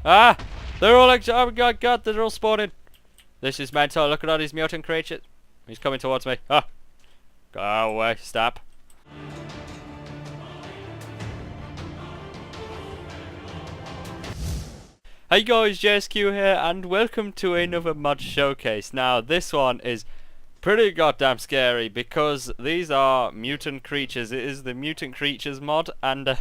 Ah! They're all like, oh my god, they're all spawning. This is mental. Look at all these mutant creatures. He's coming towards me. Ah! Go away, stop. Hey guys, JSQ here, and welcome to another mod showcase. Now, this one is pretty goddamn scary because these are mutant creatures. It is the mutant creatures mod, and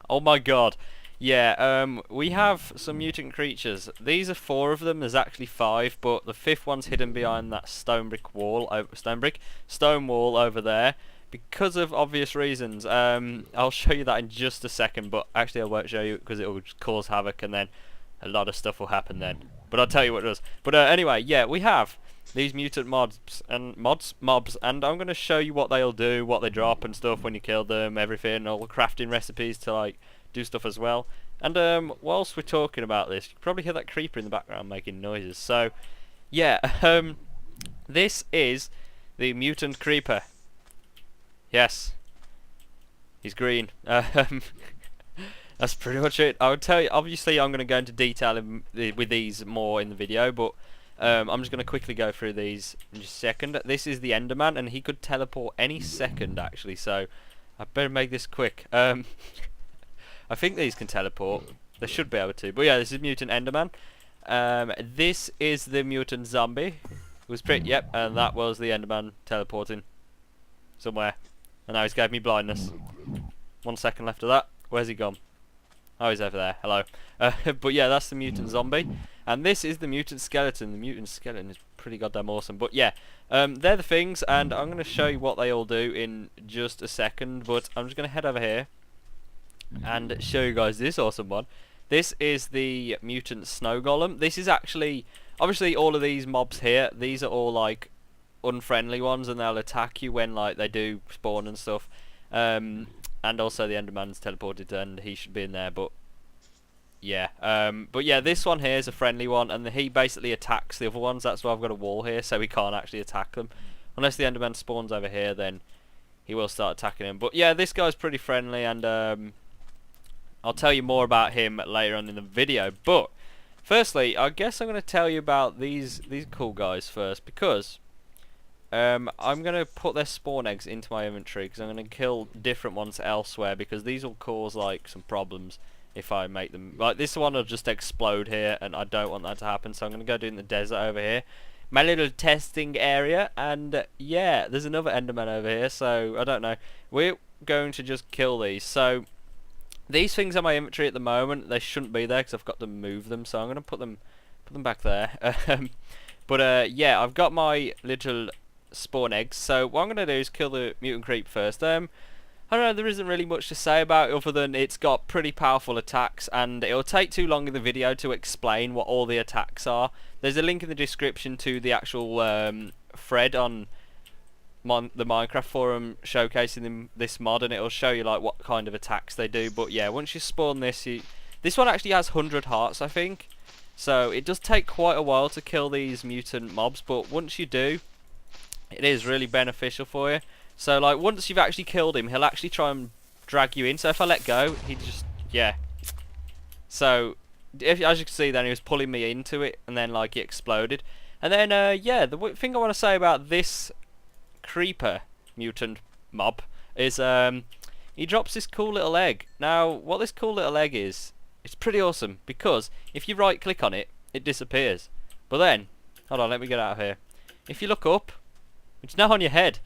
oh my god. Yeah, we have some mutant creatures. These are 4 of them. There's actually 5, but the 5th one's hidden behind that stone wall over there because of obvious reasons. I'll show you that in just a second, but actually I won't show you because it will cause havoc and then a lot of stuff will happen then. But I'll tell you what it does. But anyway, yeah, we have these mutant mobs, and I'm going to show you what they'll do, what they drop and stuff when you kill them, everything, all the crafting recipes to like do stuff as well. And whilst we're talking about this, you can probably hear that creeper in the background making noises. So yeah, this is the mutant creeper. Yes, he's green. That's pretty much it. I would tell you, obviously I'm going to go into detail with these more in the video, but I'm just going to quickly go through these in just a second. This is the Enderman, and he could teleport any second actually, so I better make this quick. I think these can teleport. They should be able to. But yeah, this is mutant Enderman. This is the mutant zombie. It was pretty. Yep, and that was the Enderman teleporting somewhere. And now he's gave me blindness. 1 second left of that. Where's he gone? Oh, he's over there. Hello. But yeah, that's the mutant zombie. And this is the mutant skeleton. The mutant skeleton is pretty goddamn awesome. But yeah, they're the things, and I'm going to show you what they all do in just a second. But I'm just going to head over here and show you guys this awesome one. This is the mutant snow golem. This is actually, obviously all of these mobs here, these are all like unfriendly ones, and they'll attack you when like they do spawn and stuff. And also the Enderman's teleported and he should be in there, but yeah. But yeah, this one here is a friendly one, and he basically attacks the other ones. That's why I've got a wall here, so he can't actually attack them. Unless the Enderman spawns over here, then he will start attacking him. But yeah, this guy's pretty friendly, and I'll tell you more about him later on in the video. But firstly, I guess I'm going to tell you about these cool guys first, because I'm going to put their spawn eggs into my inventory, because I'm going to kill different ones elsewhere, because these will cause like some problems if I make them. Like this one will just explode here, and I don't want that to happen, so I'm going to go do it in the desert over here, my little testing area. And yeah, there's another Enderman over here, so I don't know. We're going to just kill these. So these things are my inventory at the moment. They shouldn't be there because I've got to move them, so I'm going to put them back there. But yeah, I've got my little spawn eggs, so what I'm going to do is kill the mutant creep first. I don't know, there isn't really much to say about it other than it's got pretty powerful attacks, and it'll take too long in the video to explain what all the attacks are. There's a link in the description to the actual thread on the Minecraft forum showcasing this mod, and it'll show you like what kind of attacks they do. But yeah, once you spawn this, this one actually has 100 hearts I think, so it does take quite a while to kill these mutant mobs, but once you do, it is really beneficial for you. So like once you've actually killed him, he'll actually try and drag you in. So if I let go, he just, yeah. So as you can see, then he was pulling me into it, and then like he exploded. And then yeah, the thing I want to say about this creeper mutant mob is he drops this cool little egg. Now what this cool little egg is, it's pretty awesome, because if you right click on it, it disappears. But then, hold on, let me get out of here. If you look up, it's now on your head.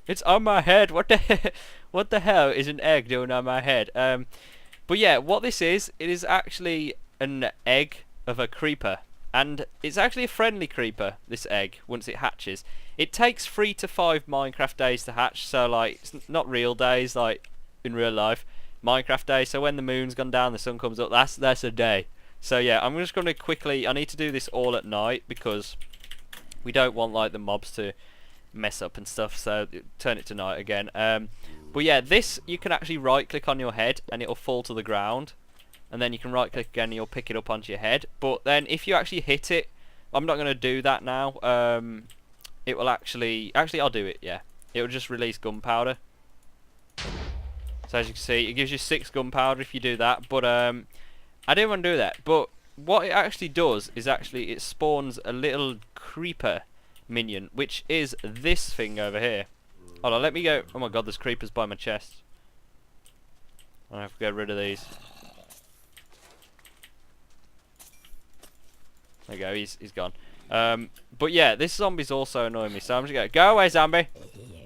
It's on my head. What the hell is an egg doing on my head? But yeah, what this is, it is actually an egg of a creeper, and it's actually a friendly creeper, this egg. Once it hatches, it takes 3 to 5 Minecraft days to hatch, so like it's not real days like in real life, Minecraft days. So when the moon's gone down, the sun comes up, that's a day. So yeah, I'm just going to quickly, I need to do this all at night because we don't want like the mobs to mess up and stuff, so turn it to night again. But yeah, this, you can actually right click on your head and it'll fall to the ground, and then you can right click again and you'll pick it up onto your head. But then if you actually hit it, I'm not going to do that now, it will actually I'll do it, yeah. It will just release gunpowder. So as you can see, it gives you 6 gunpowder if you do that. But I didn't want to do that, but what it actually does is actually it spawns a little creeper minion, which is this thing over here. Hold on, let me go. Oh my god, there's creepers by my chest. I have to get rid of these. There you go, he's gone. But yeah, this zombie's also annoying me, so I'm just going to go away, zombie.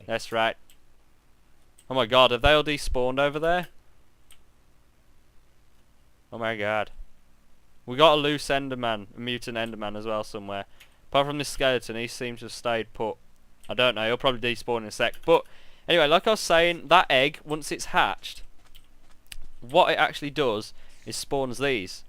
That's right. Oh my god, have they all despawned over there? Oh my god. We got a loose enderman, a mutant enderman as well somewhere. Apart from this skeleton, he seems to have stayed put. I don't know, he'll probably despawn in a sec. But anyway, like I was saying, that egg, once it's hatched, what it actually does is spawns these.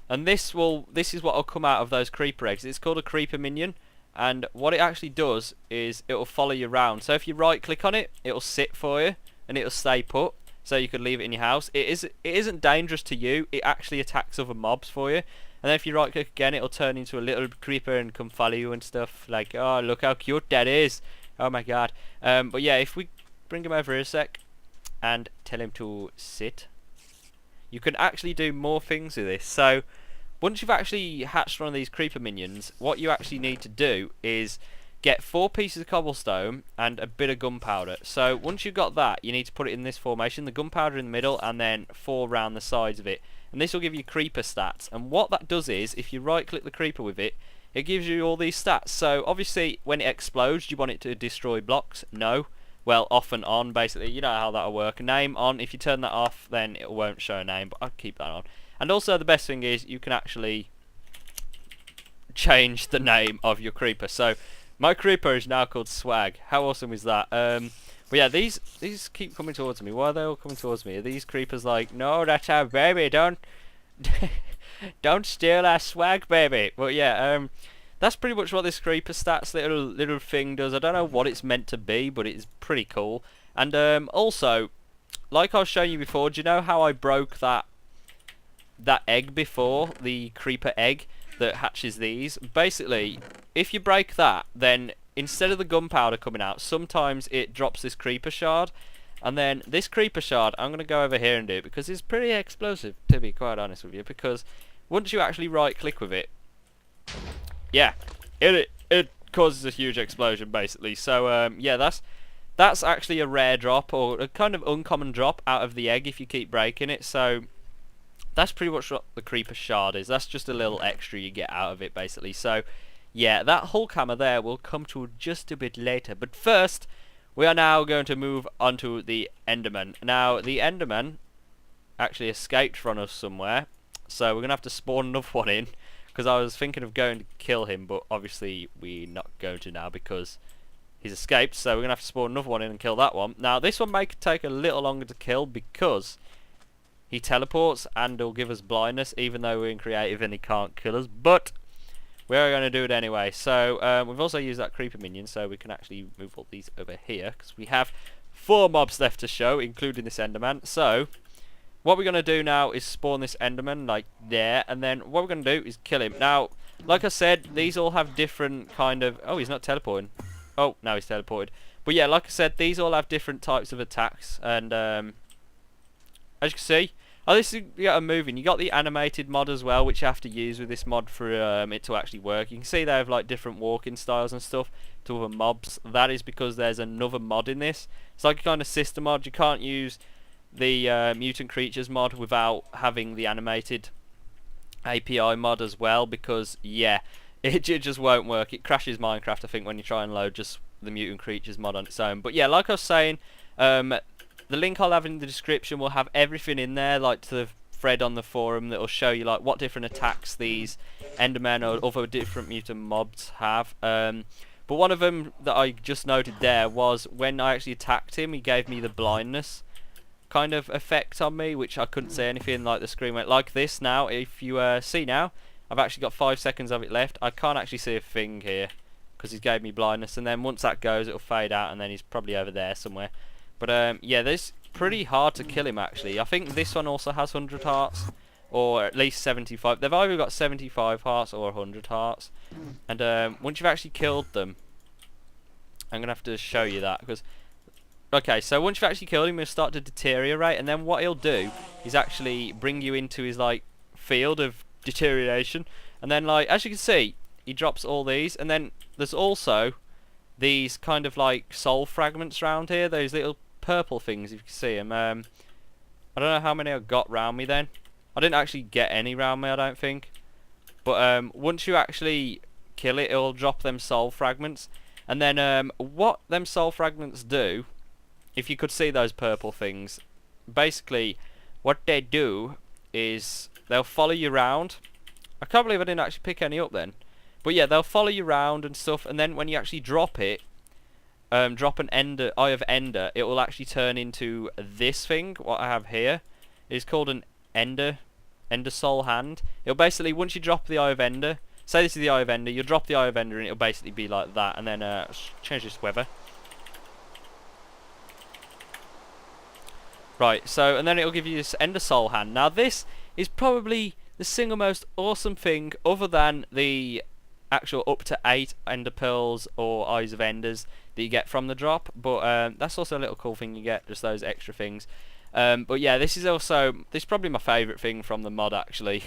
And this is what will come out of those creeper eggs. It's called a creeper minion, and what it actually does is it will follow you around. So if you right click on it, it will sit for you and it will stay put. So you could leave it in your house. It isn't dangerous to you. It actually attacks other mobs for you. And then if you right click again, it'll turn into a little creeper and come follow you and stuff. Like, oh, look how cute that is. Oh my god. But yeah, if we bring him over here a sec and tell him to sit, you can actually do more things with this. So once you've actually hatched one of these creeper minions, what you actually need to do is get 4 pieces of cobblestone and a bit of gunpowder. So once you've got that, you need to put it in this formation, the gunpowder in the middle and then 4 round the sides of it. And this will give you creeper stats. And what that does is, if you right click the creeper with it, it gives you all these stats. So obviously when it explodes, do you want it to destroy blocks? No. Well, off and on, basically. You know how that'll work. Name on. If you turn that off, then it won't show a name, but I'll keep that on. And also the best thing is you can actually change the name of your creeper. So my creeper is now called Swag. How awesome is that? But yeah, these keep coming towards me. Why are they all coming towards me? Are these creepers like, no, that's our baby, don't don't steal our swag, baby? Well, yeah, that's pretty much what this creeper stats little thing does. I don't know what it's meant to be, but it's pretty cool. And also, like I was showing you before, do you know how I broke that egg before, the creeper egg that hatches these? Basically, if you break that, then instead of the gunpowder coming out, sometimes it drops this creeper shard, and then this creeper shard, I'm going to go over here and do it because it's pretty explosive, to be quite honest with you, because once you actually right click with it, yeah, it causes a huge explosion basically. So yeah, that's actually a rare drop, or a kind of uncommon drop out of the egg if you keep breaking it. So that's pretty much what the creeper shard is. That's just a little extra you get out of it basically. So yeah, that Hulk hammer there will come to just a bit later. But first, we are now going to move on to the Enderman. Now, the Enderman actually escaped from us somewhere, so we're going to have to spawn another one in, because I was thinking of going to kill him, but obviously we're not going to now because he's escaped, so we're going to have to spawn another one in and kill that one. Now, this one may take a little longer to kill because he teleports and will give us blindness, even though we're in creative and he can't kill us, but we're going to do it anyway. So we've also used that creeper minion, so we can actually move all these over here, because we have 4 mobs left to show, including this Enderman. So what we're going to do now is spawn this Enderman, like there, and then what we're going to do is kill him. Now, like I said, these all have different kind of... Oh, he's not teleporting. Oh, now he's teleported. But yeah, like I said, these all have different types of attacks, and as you can see, oh, this is, you got a moving. You got the animated mod as well, which you have to use with this mod for it to actually work. You can see they have like different walking styles and stuff to other mobs. That is because there's another mod in this. It's like a kind of sister mod. You can't use the mutant creatures mod without having the animated API mod as well, because yeah, it just won't work. It crashes Minecraft, I think, when you try and load just the mutant creatures mod on its own. But yeah, like I was saying, the link I'll have in the description will have everything in there, like to the thread on the forum that will show you like what different attacks these Endermen or other different mutant mobs have. But one of them that I just noted there was when I actually attacked him, he gave me the blindness kind of effect on me, which I couldn't see anything. Like the screen went like this. Now, if you see now, I've actually got 5 seconds of it left. I can't actually see a thing here because he gave me blindness, and then once that goes, it'll fade out, and then he's probably over there somewhere. But yeah, this pretty hard to kill him actually. I think this one also has 100 hearts, or at least 75. They've either got 75 hearts or 100 hearts. And once you've actually killed them, I'm gonna have to show you that, because okay, so once you've actually killed him, he'll start to deteriorate, and then what he'll do is actually bring you into his like field of deterioration. And then, like, as you can see, he drops all these, and then there's also these kind of like soul fragments around here, those little purple things, if you can see them. I don't know how many I got round me then. I didn't actually get any round me, I don't think. But once you actually kill it, it'll drop them soul fragments. And then what them soul fragments do, if you could see those purple things, basically what they do is they'll follow you around. I can't believe I didn't actually pick any up then. But yeah, they'll follow you around and stuff, and then when you actually drop it, drop an Ender, Eye of Ender, it will actually turn into this thing, what I have here. It's called an Ender Soul Hand. It'll basically, once you drop the Eye of Ender, say this is the Eye of Ender, you'll drop the Eye of Ender and it'll basically be like that, and then change this weather. Right, so, and then it'll give you this Ender Soul Hand. Now this is probably the single most awesome thing, other than the actual up to 8 Ender Pearls or Eyes of Enders that you get from the drop, but that's also a little cool thing you get, just those extra things. But yeah, this is probably my favourite thing from the mod actually.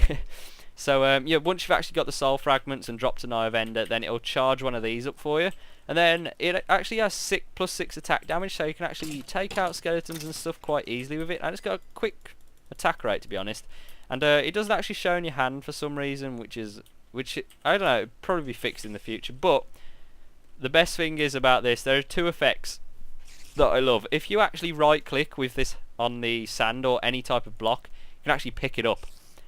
So yeah, once you've actually got the soul fragments and dropped an Eye of Ender, then it'll charge one of these up for you, and then it actually has +6 attack damage, so you can actually take out skeletons and stuff quite easily with it, and it's got a quick attack rate, to be honest. And it doesn't actually show in your hand for some reason, which I don't know, probably be fixed in the future. But the best thing is about this, there are 2 effects that I love. If you actually right click with this on the sand or any type of block, you can actually pick it up.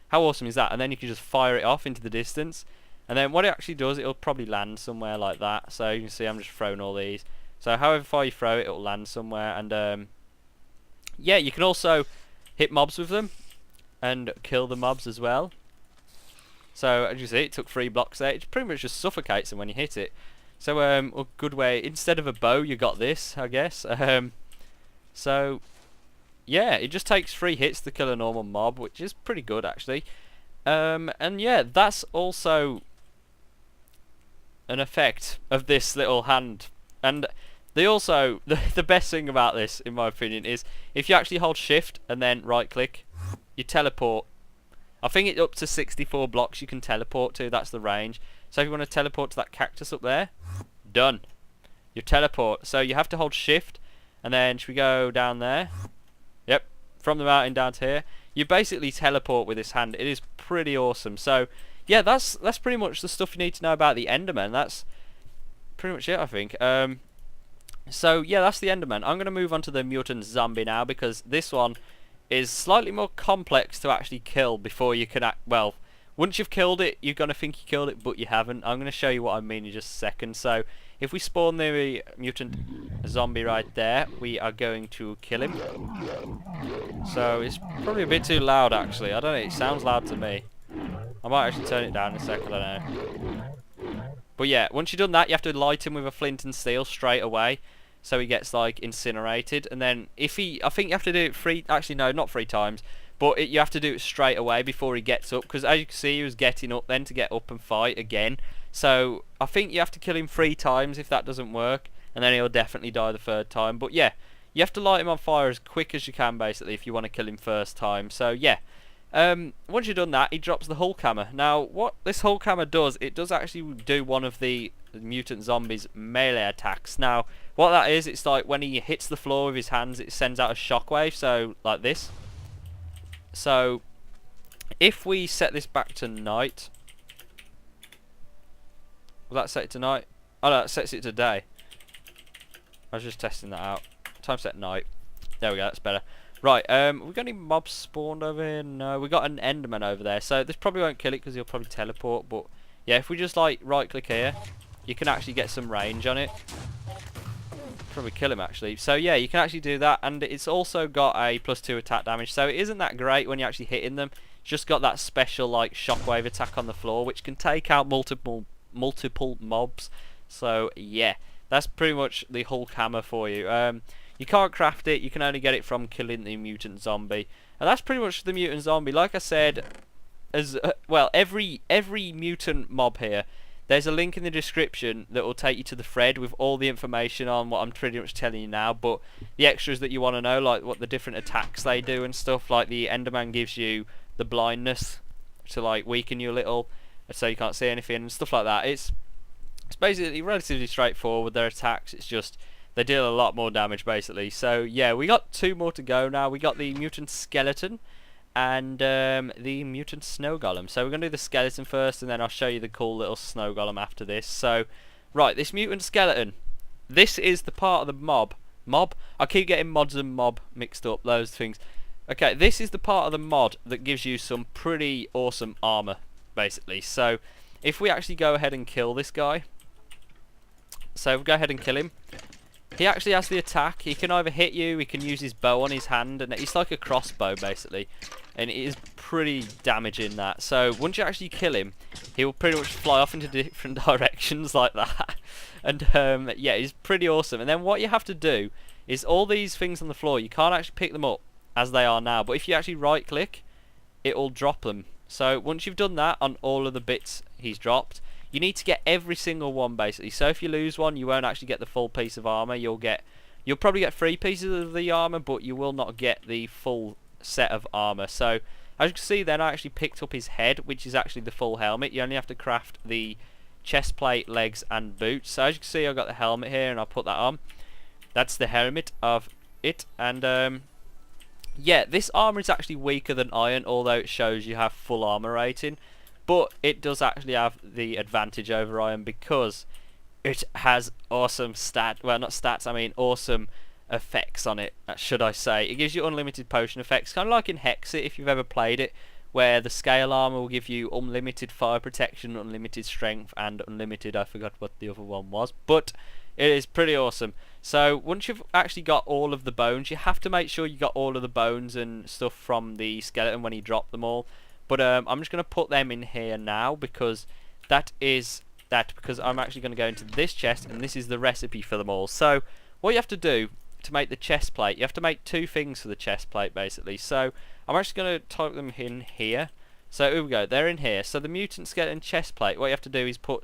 How awesome is that? And then you can just fire it off into the distance, and then what it actually does, it'll probably land somewhere like that. So you can see I'm just throwing all these, so however far you throw it, it'll land somewhere. And yeah, you can also hit mobs with them and kill the mobs as well. So as you see, it took 3 blocks there. It pretty much just suffocates them when you hit it. So a good way, instead of a bow you got this, I guess. So yeah, it just takes 3 hits to kill a normal mob, which is pretty good actually. And yeah, that's also an effect of this little hand. And they also, the best thing about this, in my opinion, is if you actually hold shift and then right click, you teleport. I think it's up to 64 blocks you can teleport to, that's the range. So if you want to teleport to that cactus up there, done. You teleport. So you have to hold shift, and then should we go down there? Yep, from the mountain down to here. You basically teleport with this hand. It is pretty awesome. So yeah, that's pretty much the stuff you need to know about the Enderman. That's pretty much it, I think. So yeah, that's the Enderman. I'm going to move on to the mutant zombie now, because this one is slightly more complex to actually kill before you can well, once you've killed it, you're going to think you killed it, but you haven't. I'm going to show you what I mean in just a second. So if we spawn the mutant zombie right there, we are going to kill him. So it's probably a bit too loud actually. I don't know, it sounds loud to me. I might actually turn it down in a second, I don't know. But yeah, once you've done that, you have to light him with a flint and steel straight away, so he gets like incinerated. And then if I think you have to do it actually no, not 3 times, but you have to do it straight away before he gets up, because as you can see, he was getting up then to get up and fight again. So I think you have to kill him 3 times if that doesn't work, and then he'll definitely die the 3rd time. But yeah, you have to light him on fire as quick as you can basically if you want to kill him first time. So yeah, once you've done that, he drops the Hulk Hammer. Now what this Hulk Hammer does, it does actually do one of the mutant zombies melee attacks. Now what that is, it's like when he hits the floor with his hands, it sends out a shockwave, so like this. So if we set this back to night, will that set it to night? Oh no, that sets it to day. I was just testing that out. Time set night. There we go, that's better. Right, we got any mobs spawned over here? No, we got an Enderman over there. So this probably won't kill it because he'll probably teleport. But yeah, if we just like right click here, you can actually get some range on it. Probably kill him actually. So yeah, you can actually do that, and it's also got a +2 attack damage. So it isn't that great when you're actually hitting them. It's just got that special like shockwave attack on the floor, which can take out multiple mobs. So yeah, that's pretty much the Hulk Hammer for you. You can't craft it, you can only get it from killing the mutant zombie. And that's pretty much the mutant zombie. Like I said, as well, every mutant mob here, there's a link in the description that will take you to the thread with all the information on what I'm pretty much telling you now. But the extras that you want to know, like what the different attacks they do and stuff, like the Enderman gives you the blindness, to like weaken you a little, so you can't see anything and stuff like that. It's basically relatively straightforward. Their attacks, it's just they deal a lot more damage basically. So yeah, we got 2 more to go now. We got the mutant skeleton and the mutant snow golem. So we're gonna do the skeleton first, and then I'll show you the cool little snow golem after this. So right, this mutant skeleton, this is the part of the mob. I keep getting mods and mob mixed up, those things. Okay, this is the part of the mod that gives you some pretty awesome armor basically. So if we actually go ahead and kill this guy, so we'll go ahead and kill him. He actually has the attack. He can either hit you, he can use his bow on his hand, and it's like a crossbow basically, and it is pretty damaging that. So once you actually kill him, he will pretty much fly off into different directions like that. And yeah, he's pretty awesome. And then what you have to do is all these things on the floor, you can't actually pick them up as they are now, but if you actually right click, it will drop them. So once you've done that on all of the bits he's dropped, you need to get every single one basically. So if you lose one, you won't actually get the full piece of armor. You'll probably get 3 pieces of the armor, but you will not get the full set of armor. So as you can see, then I actually picked up his head, which is actually the full helmet. You only have to craft the chest plate, legs and boots. So as you can see, I've got the helmet here and I'll put that on. That's the helmet of it. And yeah, this armor is actually weaker than iron, although it shows you have full armor rating. But it does actually have the advantage over iron because it has awesome awesome effects on it, should I say. It gives you unlimited potion effects, kind of like in Hexit if you've ever played it, where the scale armor will give you unlimited fire protection, unlimited strength, and unlimited, I forgot what the other one was, but it is pretty awesome. So once you've actually got all of the bones, you have to make sure you got all of the bones and stuff from the skeleton when you drop them all. But I'm just going to put them in here now because because I'm actually going to go into this chest, and this is the recipe for them all. So what you have to do to make the chest plate, you have to make 2 things for the chest plate basically. So I'm actually going to type them in here. So here we go, they're in here. So the mutant skeleton chest plate, what you have to do is put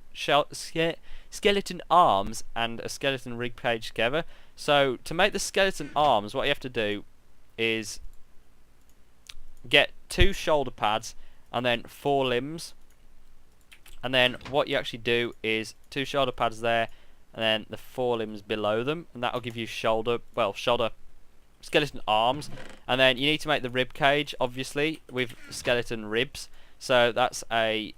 skeleton arms and a skeleton rib cage together. So to make the skeleton arms, what you have to do is get 2 shoulder pads and then 4 limbs, and then what you actually do is 2 shoulder pads there and then the 4 limbs below them, and that'll give you shoulder skeleton arms. And then you need to make the rib cage obviously with skeleton ribs, so that's a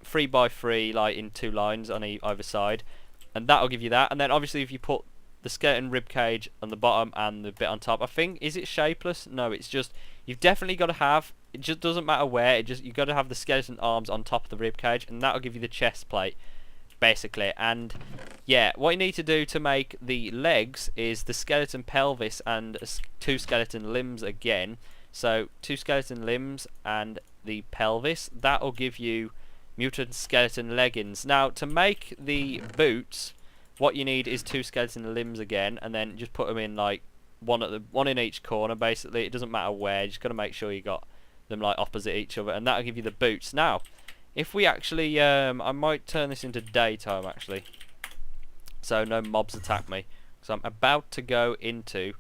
3x3 like in 2 lines on either side, and that'll give you that. And then obviously if you put the skeleton rib cage on the bottom and the bit on top, I think, is it shapeless? No, it's just, you've definitely got to have, it just doesn't matter where, you've got to have the skeleton arms on top of the rib cage, and that'll give you the chest plate basically. And yeah, what you need to do to make the legs is the skeleton pelvis and 2 skeleton limbs again. So 2 skeleton limbs and the pelvis, that'll give you mutant skeleton leggings. Now to make the boots, what you need is 2 skeleton limbs again, and then just put them in like one in each corner basically. It doesn't matter where, you just got to make sure you got them like opposite each other, and that'll give you the boots. Now if we actually I might turn this into daytime actually, so no mobs attack me, because I'm about to go into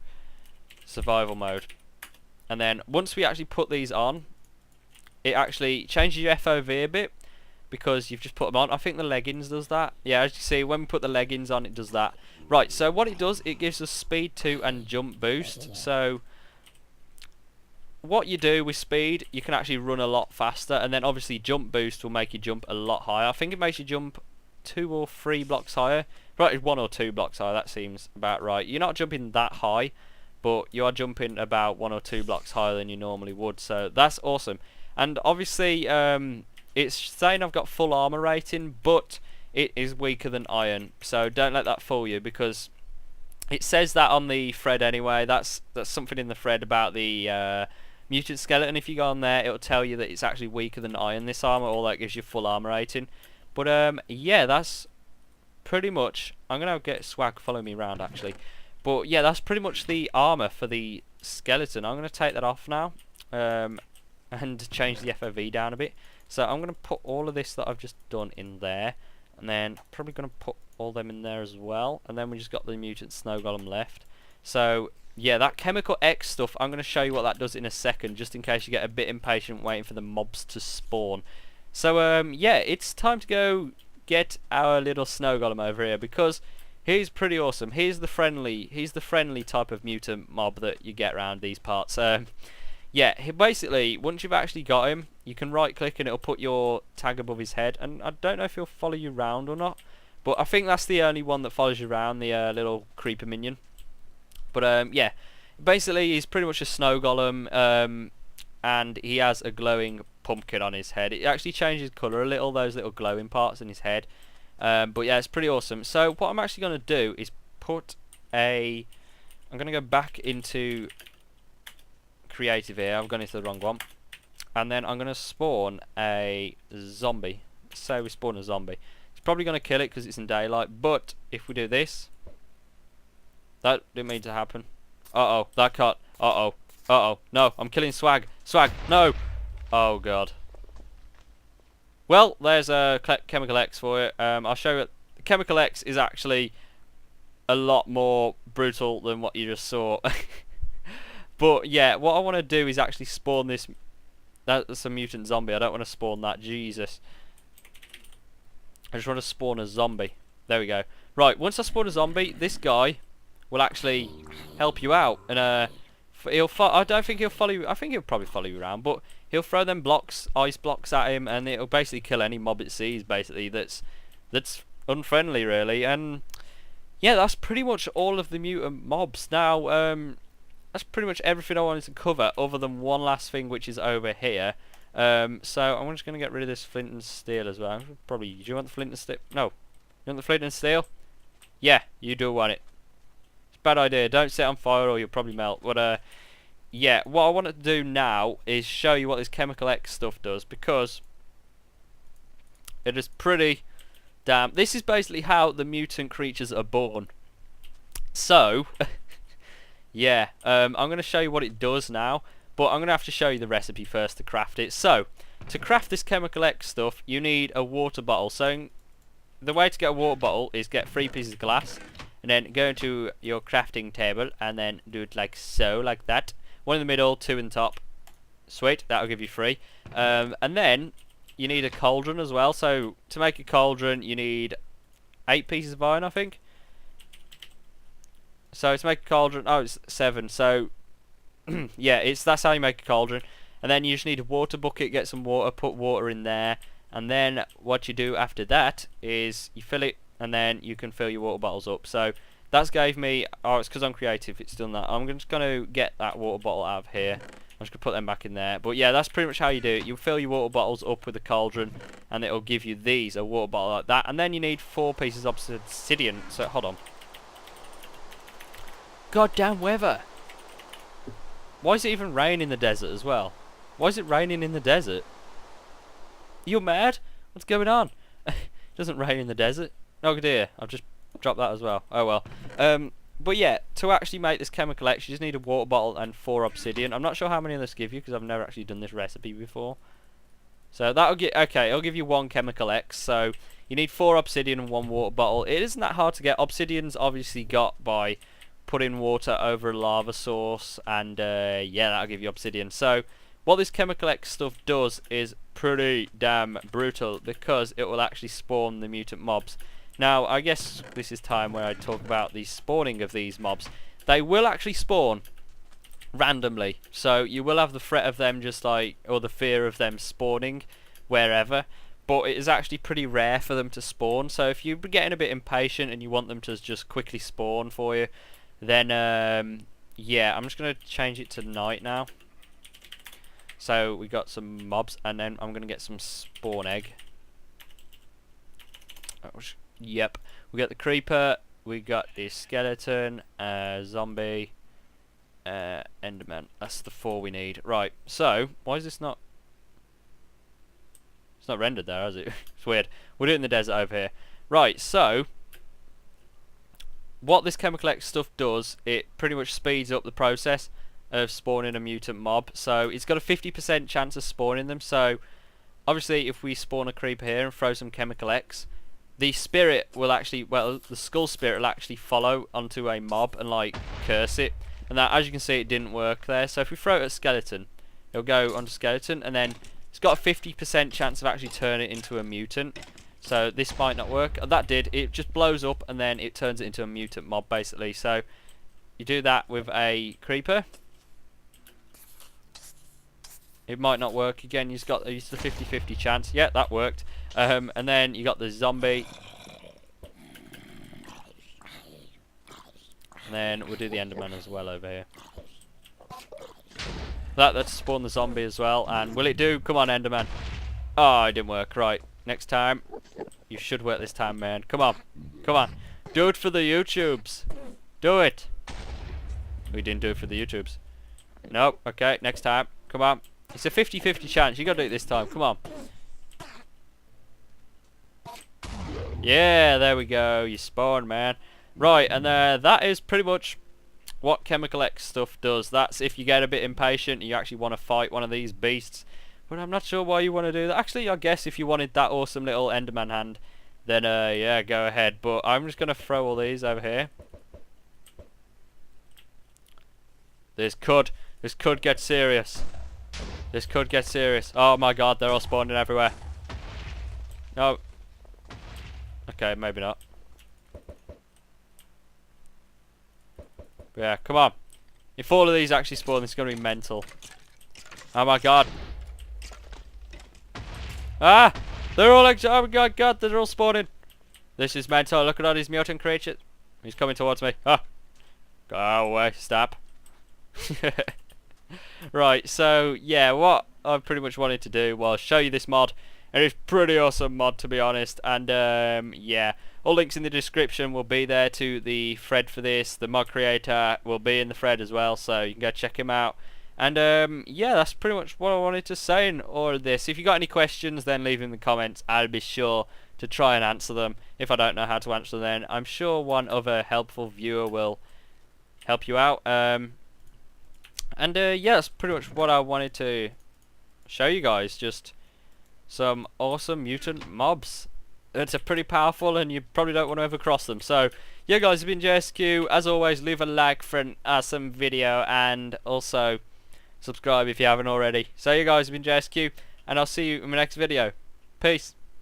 survival mode. And then once we actually put these on, it actually changes your FOV a bit because you've just put them on. I think the leggings does that. Yeah, as you see, when we put the leggings on, it does that. Right, so what it does, it gives us speed 2 and jump boost. So what you do with speed, you can actually run a lot faster, and then obviously jump boost will make you jump a lot higher. I think it makes you jump 2 or 3 blocks higher. Right, 1 or 2 blocks higher, that seems about right. You're not jumping that high, but you are jumping about 1 or 2 blocks higher than you normally would, so that's awesome. And obviously it's saying I've got full armor rating, but it is weaker than iron, so don't let that fool you, because it says that on the thread anyway. That's something in the thread about the mutant skeleton. If you go on there, it'll tell you that it's actually weaker than iron, this armor, or that gives you full armor rating. But yeah, that's pretty much, I'm gonna get Swag follow me around actually, but yeah, that's pretty much the armor for the skeleton. I'm gonna take that off now and change the FOV down a bit. So I'm gonna put all of this that I've just done in there, and then I'm probably gonna put all them in there as well, and then we just got the mutant snow golem left. So yeah, that chemical X stuff, I'm going to show you what that does in a second, just in case you get a bit impatient waiting for the mobs to spawn. So yeah, it's time to go get our little snow golem over here, because he's pretty awesome. He's the friendly type of mutant mob that you get around these parts. Yeah, basically, once you've actually got him, you can right click and it'll put your tag above his head, and I don't know if he'll follow you around or not, but I think that's the only one that follows you around, the little creeper minion. But yeah, basically he's pretty much a snow golem, and he has a glowing pumpkin on his head. It actually changes colour a little, those little glowing parts in his head. But yeah, it's pretty awesome. So what I'm actually going to do is I'm going to go back into creative here. I've gone into the wrong one. And then I'm going to spawn a zombie. Say we spawn a zombie. It's probably going to kill it because it's in daylight, but if we do this... That didn't mean to happen. Uh-oh, that cut. Uh-oh. Uh-oh. No, I'm killing Swag. Swag, no! Oh, God. Well, there's a Chemical X for it. I'll show you. Chemical X is actually a lot more brutal than what you just saw. But, yeah, what I want to do is actually spawn this... That's a mutant zombie. I don't want to spawn that. Jesus. I just want to spawn a zombie. There we go. Right, once I spawn a zombie, this guy... will actually help you out, and I don't think he'll follow you. I think he'll probably follow you around, but he'll throw them blocks, ice blocks at him, and it'll basically kill any mob it sees. Basically, that's unfriendly, really. And yeah, that's pretty much all of the mutant mobs. Now, that's pretty much everything I wanted to cover, other than one last thing, which is over here. So I'm just gonna get rid of this flint and steel as well. Probably. Do you want the flint and steel? No. You want the flint and steel? Yeah, you do want it. Bad idea. Don't set on fire or you'll probably melt. But yeah, what I want to do now is show you what this Chemical X stuff does, because it is pretty damn... This is basically how the mutant creatures are born. So yeah, I'm going to show you what it does now, but I'm going to have to show you the recipe first to craft it. So to craft this Chemical X stuff, you need a water bottle. So the way to get a water bottle is get 3 pieces of glass, and then go into your crafting table and then do it like so, like that. 1 in the middle, 2 in the top. Sweet, that'll give you 3. And then you need a cauldron as well. So to make a cauldron you need 8 pieces of iron, I think. So to make a cauldron, oh, it's 7. So yeah, that's how you make a cauldron. And then you just need a water bucket, get some water, put water in there, and then what you do after that is you fill it, and then you can fill your water bottles up. So that's gave me... Oh, it's because I'm creative, it's done that. I'm just going to get that water bottle out of here. I'm just going to put them back in there. But yeah, that's pretty much how you do it. You fill your water bottles up with a cauldron, and it'll give you a water bottle like that. And then you need 4 pieces of obsidian. So, hold on. Goddamn weather! Why is it even raining in the desert as well? Why is it raining in the desert? You're mad? What's going on? It doesn't rain in the desert. Oh dear, I've just dropped that as well. Oh well. But yeah, to actually make this Chemical X, you just need a water bottle and 4 obsidian. I'm not sure how many of this give you, because I've never actually done this recipe before. So that'll get... Okay, it'll give you 1 Chemical X. So you need 4 obsidian and 1 water bottle. It isn't that hard to get. Obsidian's obviously got by putting water over a lava source, and yeah, that'll give you obsidian. So what this Chemical X stuff does is pretty damn brutal, because it will actually spawn the mutant mobs. Now, I guess this is time where I talk about the spawning of these mobs. They will actually spawn randomly, so you will have the threat of them just like, or the fear of them spawning wherever, but it is actually pretty rare for them to spawn. So if you're getting a bit impatient and you want them to just quickly spawn for you, then yeah, I'm just going to change it to night now. So we got some mobs, and then I'm going to get some spawn egg. Yep, we got the creeper, we got the skeleton, zombie, enderman. That's the 4 we need. Right, so why is this not... It's not rendered there, is it? It's weird. We'll do it in the desert over here. Right, so what this Chemical X stuff does, it pretty much speeds up the process of spawning a mutant mob. So it's got a 50% chance of spawning them. So obviously if we spawn a creeper here and throw some Chemical X, the spirit will actually, well, the skull spirit will actually follow onto a mob and like curse it. And that, as you can see, it didn't work there. So if we throw it at skeleton, it'll go onto skeleton, and then it's got a 50% chance of actually turning it into a mutant. So this might not work. That did. It just blows up and then it turns it into a mutant mob basically. So you do that with a creeper. It might not work again. You've got the 50-50 chance. Yeah, that worked. And then you got the zombie. And then we'll do the Enderman as well over here. Let's spawn the zombie as well. And will it do? Come on, Enderman. Oh, it didn't work. Right. Next time. You should work this time, man. Come on. Come on. Do it for the YouTubes. Do it. We didn't do it for the YouTubes. Nope. Okay, next time. Come on. It's a 50-50 chance. You gotta do it this time. Come on. Yeah, there we go. You spawn, man. Right, and that is pretty much what Chemical X stuff does. That's if you get a bit impatient and you actually want to fight one of these beasts. But I'm not sure why you want to do that. Actually, I guess if you wanted that awesome little Enderman hand, then yeah, go ahead. But I'm just gonna throw all these over here. This could get serious. This could get serious. Oh my god, they're all spawning everywhere. No. Okay, maybe not. But yeah, come on. If all of these actually spawn, it's gonna be mental. Oh my god. Ah! They're all like, oh my god, they're all spawning. This is mental. Look at all these mutant creatures. He's coming towards me. Ah! Go away, stop. Right, so yeah, what I pretty much wanted to do was show you this mod. And it's pretty awesome mod, to be honest. And yeah, all links in the description will be there to the thread for this. The mod creator will be in the thread as well, so you can go check him out. And yeah, that's pretty much what I wanted to say in all of this. If you got any questions, then leave them in the comments. I'll be sure to try and answer them. If I don't know how to answer them, then I'm sure one other helpful viewer will help you out. And yeah, that's pretty much what I wanted to show you guys. Just some awesome mutant mobs. It's a pretty powerful, and you probably don't want to overcross them. So yeah, guys, it's been JSQ. As always, leave a like for an awesome video, and also subscribe if you haven't already. So you guys, have been JSQ, and I'll see you in my next video. Peace.